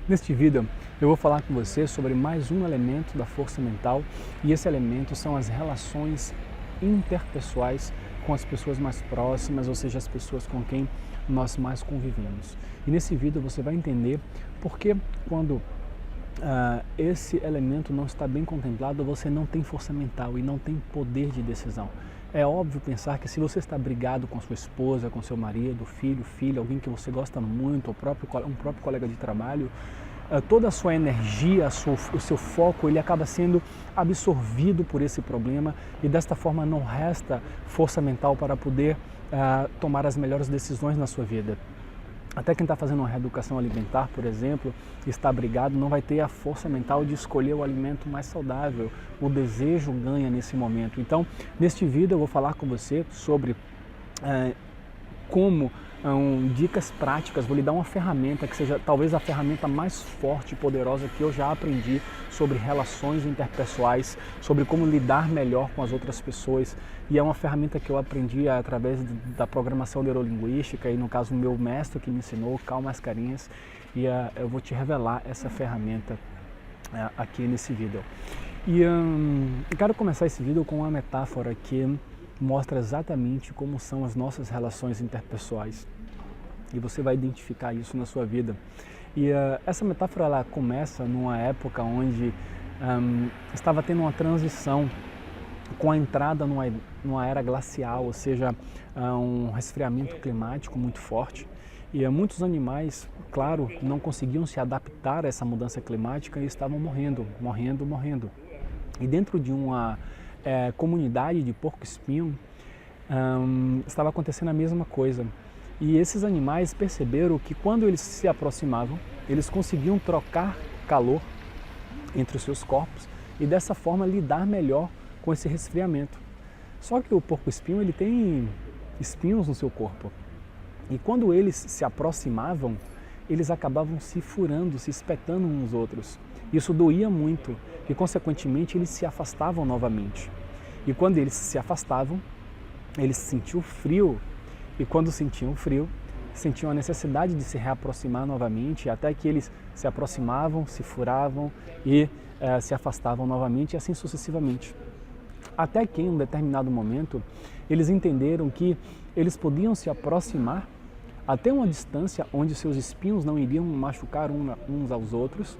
Neste vídeo eu vou falar com você sobre mais um elemento da força mental e esse elemento são as relações interpessoais com as pessoas mais próximas, ou seja, as pessoas com quem nós mais convivemos. E nesse vídeo você vai entender por que quando esse elemento não está bem contemplado, você não tem força mental e não tem poder de decisão. É óbvio pensar que se você está brigado com sua esposa, com seu marido, filha, alguém que você gosta muito, um próprio colega de trabalho, toda a sua energia, o seu foco, ele acaba sendo absorvido por esse problema e desta forma não resta força mental para poder tomar as melhores decisões na sua vida. Até quem está fazendo uma reeducação alimentar, por exemplo, está brigado, não vai ter a força mental de escolher o alimento mais saudável. O desejo ganha nesse momento. Então, neste vídeo eu vou falar com você sobre dicas práticas, vou lhe dar uma ferramenta que seja talvez a ferramenta mais forte e poderosa que eu já aprendi sobre relações interpessoais, sobre como lidar melhor com as outras pessoas. E é uma ferramenta que eu aprendi através da programação neurolinguística e no caso o meu mestre que me ensinou, Cal Mascarenhas, e eu vou te revelar essa ferramenta aqui nesse vídeo. E eu quero começar esse vídeo com uma metáfora que mostra exatamente como são as nossas relações interpessoais. E você vai identificar isso na sua vida. E essa metáfora ela começa numa época onde estava tendo uma transição com a entrada numa era glacial, ou seja, um resfriamento climático muito forte. E muitos animais, claro, não conseguiam se adaptar a essa mudança climática e estavam morrendo. E dentro de uma comunidade de porco-espinho, estava acontecendo a mesma coisa. E esses animais perceberam que quando eles se aproximavam, eles conseguiam trocar calor entre os seus corpos e dessa forma lidar melhor com esse resfriamento. Só que o porco-espinho ele tem espinhos no seu corpo. E quando eles se aproximavam, eles acabavam se furando, se espetando uns nos outros. Isso doía muito e, consequentemente, eles se afastavam novamente. E quando eles se afastavam, eles sentiam frio. E quando sentiam frio, sentiam a necessidade de se reaproximar novamente, até que eles se aproximavam, se furavam e se afastavam novamente, e assim sucessivamente. Até que, em um determinado momento, eles entenderam que eles podiam se aproximar até uma distância onde seus espinhos não iriam machucar uns aos outros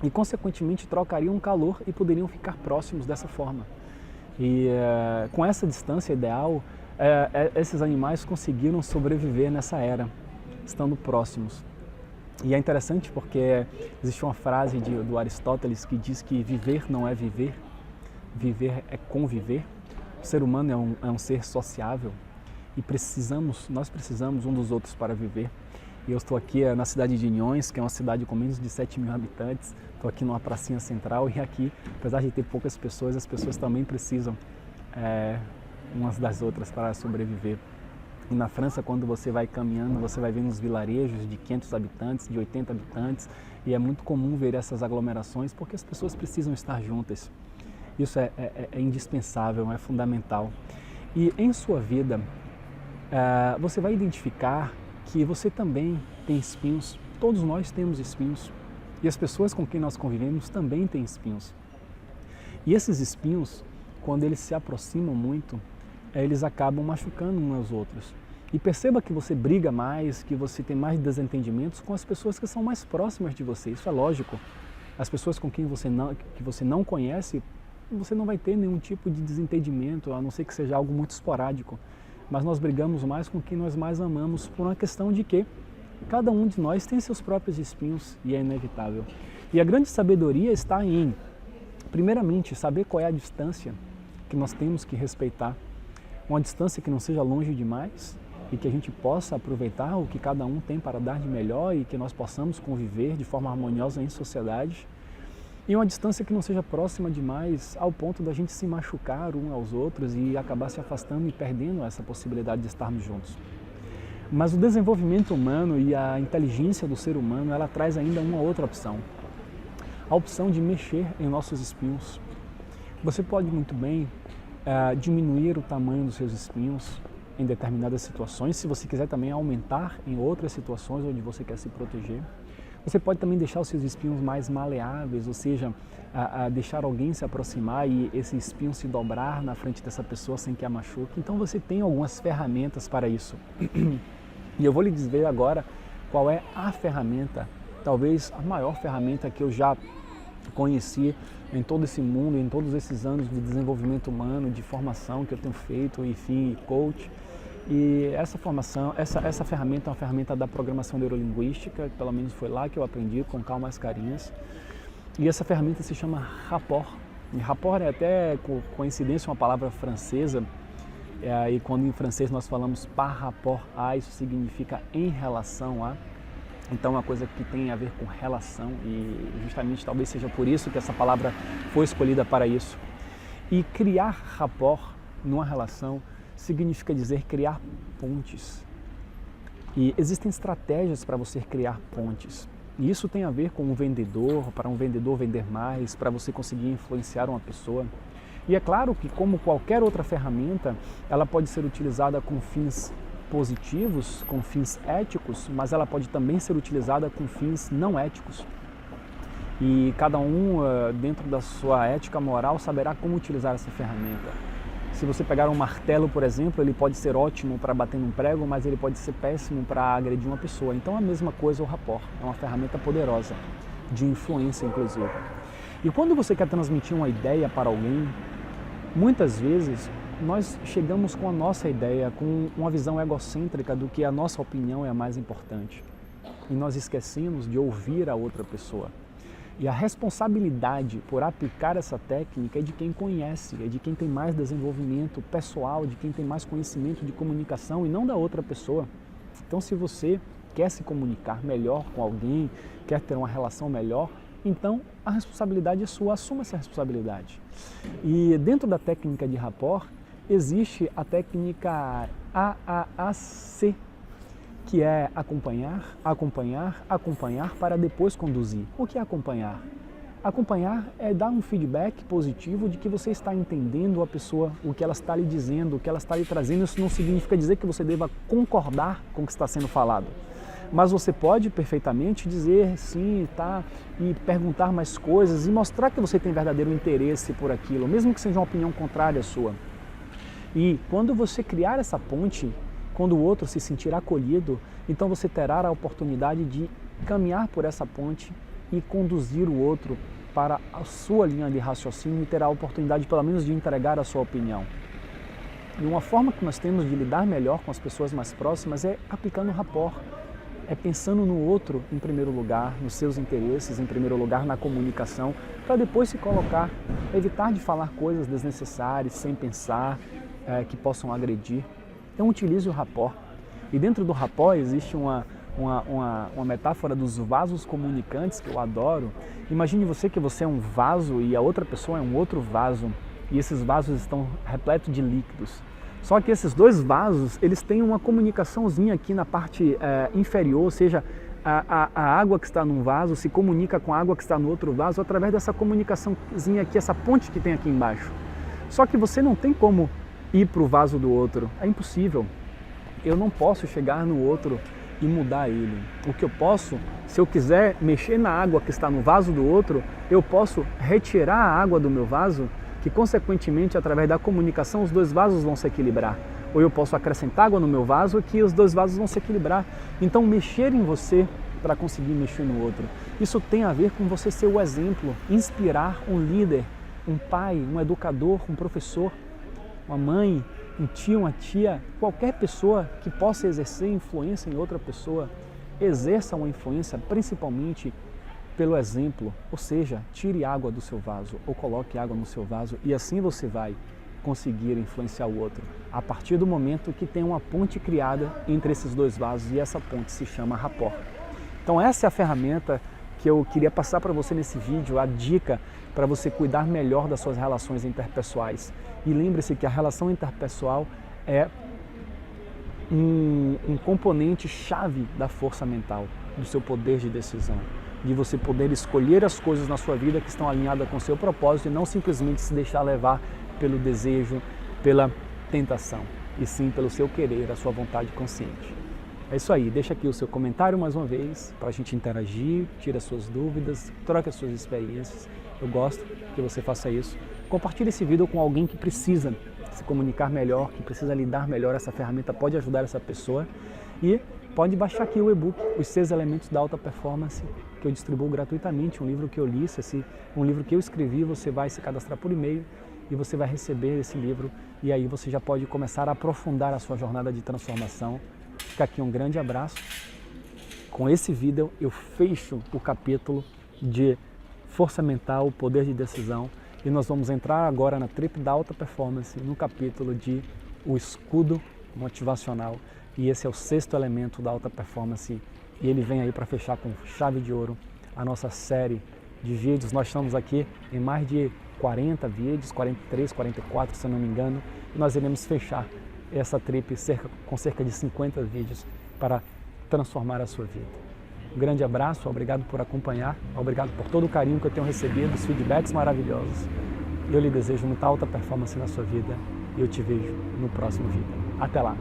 e, consequentemente, trocariam calor e poderiam ficar próximos dessa forma. E com essa distância ideal, esses animais conseguiram sobreviver nessa era, estando próximos. E é interessante porque existe uma frase do Aristóteles que diz que viver não é viver, viver é conviver. O ser humano é um ser sociável e nós precisamos um dos outros para viver. E eu estou aqui na cidade de Inhões, que é uma cidade com menos de 7 mil habitantes. Estou aqui numa pracinha central e aqui, apesar de ter poucas pessoas, as pessoas também precisam umas das outras para sobreviver. E na França, quando você vai caminhando, você vai vendo uns vilarejos de 500 habitantes, de 80 habitantes, e é muito comum ver essas aglomerações porque as pessoas precisam estar juntas. Isso é indispensável, é fundamental. E em sua vida, você vai identificar que você também tem espinhos, todos nós temos espinhos, e as pessoas com quem nós convivemos também têm espinhos. E esses espinhos, quando eles se aproximam muito, eles acabam machucando uns aos outros. E perceba que você briga mais, que você tem mais desentendimentos com as pessoas que são mais próximas de você, isso é lógico. As pessoas com quem você não conhece, você não vai ter nenhum tipo de desentendimento, a não ser que seja algo muito esporádico. Mas nós brigamos mais com quem nós mais amamos por uma questão de que cada um de nós tem seus próprios espinhos e é inevitável. E a grande sabedoria está em, primeiramente, saber qual é a distância que nós temos que respeitar. Uma distância que não seja longe demais e que a gente possa aproveitar o que cada um tem para dar de melhor e que nós possamos conviver de forma harmoniosa em sociedade. E uma distância que não seja próxima demais ao ponto da gente se machucar uns aos outros e acabar se afastando e perdendo essa possibilidade de estarmos juntos. Mas o desenvolvimento humano e a inteligência do ser humano, ela traz ainda uma outra opção. A opção de mexer em nossos espinhos. Você pode muito bem diminuir o tamanho dos seus espinhos em determinadas situações, se você quiser também aumentar em outras situações onde você quer se proteger. Você pode também deixar os seus espinhos mais maleáveis, ou seja, deixar alguém se aproximar e esse espinho se dobrar na frente dessa pessoa sem que a machuque. Então você tem algumas ferramentas para isso. E eu vou lhe dizer agora qual é a ferramenta, talvez a maior ferramenta que eu já conheci em todo esse mundo, em todos esses anos de desenvolvimento humano, de formação que eu tenho feito, enfim, coach. E essa formação, essa ferramenta é uma ferramenta da programação neurolinguística, pelo menos foi lá que eu aprendi, com Karl Mascarenhas. E essa ferramenta se chama rapport. E rapport é até, coincidência, uma palavra francesa. E quando em francês nós falamos par rapport a, isso significa em relação a. Então é uma coisa que tem a ver com relação e justamente talvez seja por isso que essa palavra foi escolhida para isso. E criar rapport numa relação significa dizer criar pontes. E existem estratégias para você criar pontes. E isso tem a ver com um vendedor, para um vendedor vender mais, para você conseguir influenciar uma pessoa. E é claro que, como qualquer outra ferramenta, ela pode ser utilizada com fins positivos, com fins éticos, mas ela pode também ser utilizada com fins não éticos. E cada um, dentro da sua ética moral, saberá como utilizar essa ferramenta. Se você pegar um martelo, por exemplo, ele pode ser ótimo para bater num prego, mas ele pode ser péssimo para agredir uma pessoa. Então a mesma coisa o rapport, é uma ferramenta poderosa, de influência inclusive. E quando você quer transmitir uma ideia para alguém, muitas vezes nós chegamos com a nossa ideia, com uma visão egocêntrica do que a nossa opinião é a mais importante. E nós esquecemos de ouvir a outra pessoa. E a responsabilidade por aplicar essa técnica é de quem conhece, é de quem tem mais desenvolvimento pessoal, de quem tem mais conhecimento de comunicação e não da outra pessoa. Então, se você quer se comunicar melhor com alguém, quer ter uma relação melhor, então a responsabilidade é sua, assuma essa responsabilidade. E dentro da técnica de rapport, existe a técnica AAAC, que é acompanhar, acompanhar, acompanhar para depois conduzir. O que é acompanhar? Acompanhar é dar um feedback positivo de que você está entendendo a pessoa, o que ela está lhe dizendo, o que ela está lhe trazendo. Isso não significa dizer que você deva concordar com o que está sendo falado. Mas você pode perfeitamente dizer sim, tá, e perguntar mais coisas e mostrar que você tem verdadeiro interesse por aquilo, mesmo que seja uma opinião contrária à sua. E quando você criar essa ponte, quando o outro se sentir acolhido, então você terá a oportunidade de caminhar por essa ponte e conduzir o outro para a sua linha de raciocínio e terá a oportunidade pelo menos de entregar a sua opinião. E uma forma que nós temos de lidar melhor com as pessoas mais próximas é aplicando o rapport, é pensando no outro em primeiro lugar, nos seus interesses em primeiro lugar, na comunicação, para depois se colocar, evitar de falar coisas desnecessárias, sem pensar, que possam agredir. Então utilize o rapport. E dentro do rapport existe uma metáfora dos vasos comunicantes que eu adoro. Imagine você que você é um vaso e a outra pessoa é um outro vaso. E esses vasos estão repletos de líquidos. Só que esses dois vasos, eles têm uma comunicaçãozinha aqui na parte inferior, ou seja, a água que está num vaso se comunica com a água que está no outro vaso através dessa comunicaçãozinha aqui, essa ponte que tem aqui embaixo. Só que você não tem como ir para o vaso do outro, é impossível. Eu não posso chegar no outro e mudar ele. O que eu posso, se eu quiser mexer na água que está no vaso do outro, eu posso retirar a água do meu vaso, que consequentemente, através da comunicação, os dois vasos vão se equilibrar. Ou eu posso acrescentar água no meu vaso, que os dois vasos vão se equilibrar. Então, mexer em você para conseguir mexer no outro. Isso tem a ver com você ser o exemplo, inspirar um líder, um pai, um educador, um professor, uma mãe, um tio, uma tia, qualquer pessoa que possa exercer influência em outra pessoa, exerça uma influência principalmente pelo exemplo, ou seja, tire água do seu vaso ou coloque água no seu vaso e assim você vai conseguir influenciar o outro, a partir do momento que tem uma ponte criada entre esses dois vasos e essa ponte se chama rapport. Então essa é a ferramenta que eu queria passar para você nesse vídeo, a dica para você cuidar melhor das suas relações interpessoais. E lembre-se que a relação interpessoal é um componente chave da força mental, do seu poder de decisão, de você poder escolher as coisas na sua vida que estão alinhadas com o seu propósito e não simplesmente se deixar levar pelo desejo, pela tentação, e sim pelo seu querer, a sua vontade consciente. É isso aí, deixa aqui o seu comentário mais uma vez para a gente interagir, tira suas dúvidas, troca as suas experiências. Eu gosto que você faça isso. Compartilhe esse vídeo com alguém que precisa se comunicar melhor, que precisa lidar melhor. Essa ferramenta pode ajudar essa pessoa. E pode baixar aqui o e-book, Os 6 Elementos da Alta Performance, que eu distribuo gratuitamente. Um livro que eu li, um livro que eu escrevi, você vai se cadastrar por e-mail e você vai receber esse livro. E aí você já pode começar a aprofundar a sua jornada de transformação. Fica aqui um grande abraço. Com esse vídeo eu fecho o capítulo de força mental, poder de decisão, e nós vamos entrar agora na trip da alta performance, no capítulo de o escudo motivacional, e esse é o 6º elemento da alta performance, e ele vem aí para fechar com chave de ouro a nossa série de vídeos. Nós estamos aqui em mais de 40 vídeos, 43, 44 se eu não me engano, e nós iremos fechar essa trip com cerca de 50 vídeos para transformar a sua vida. Um grande abraço, obrigado por acompanhar, obrigado por todo o carinho que eu tenho recebido, os feedbacks maravilhosos. Eu lhe desejo muita alta performance na sua vida e eu te vejo no próximo vídeo. Até lá!